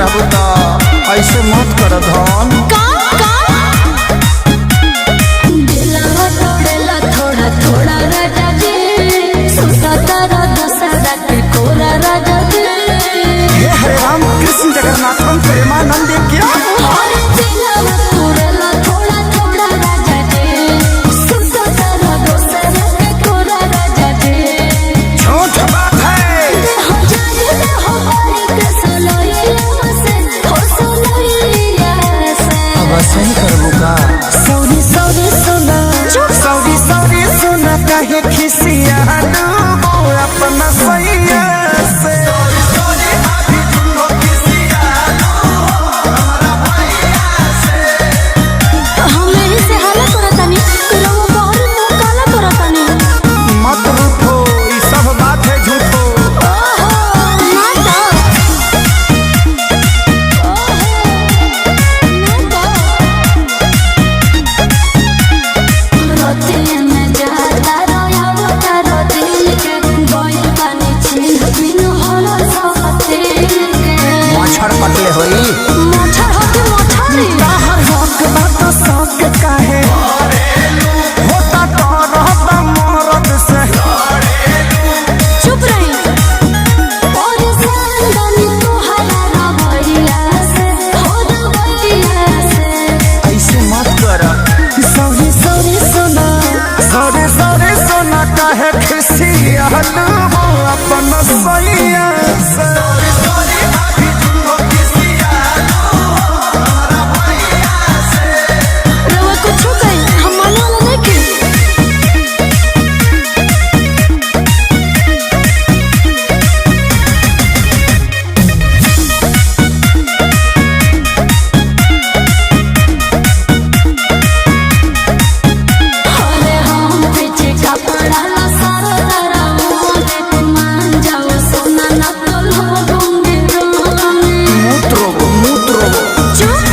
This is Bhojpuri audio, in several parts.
रहू तो ऐसे मत कर धन। थोड़ा थोड़ा राजा जी सुता तारा दशहरा के कोरा राजा जी। हे हरे राम कृष्ण जगन्नाथ प्रेमानंद क्या थोड़ा थोड़ा राजा जी सुता तारा दशहरा के कोरा राजा जी। झूठ बात है। हो जाए हो पारी के सोलैया से हो सोलैया से। अब सही करबू का सौरी सौरी सुना सौरी सौरी सुना कहे खिसियालू अपना सैया से। मत रूठो ई सब बात है झूठो। मच्छर पटले होई बाहर हक बात शौक काहे होता तो रहता मरद से। चुप रही और संदनी तोहरा रवैया से हो रवैया से। ऐसे मत कर सौरी सौरी सुना सौरी सौरी सुना कहे खिसियालू अपना सैया से। रवा कुछ कहीं हम माने वाला नहीं की। अरे हम पीछे कपड़ा ला सारा तारा मोने मान जाओ सोना ना तो लोगोंगे रोने। मूत्रो चुप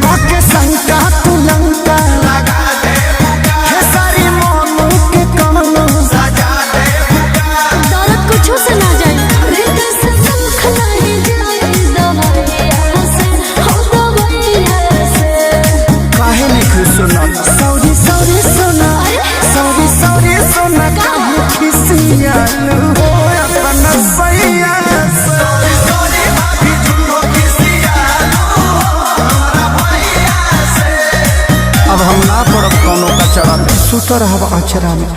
पाके शंका तू लंका लगा दे हे सारी मोनू के कमनो सजा दे। दर्द कुछ से ना जाए रित से सुख नहीं जाए दवाइया से हो दवाइया से। काहे नहीं खुश सुना सौरी सौरी सुना सौरी सौरी सुना कहे खिसियालू अपना सैया से। अब हम ना पड़ब कोनो कचरा में सुतर हवा अचरा में।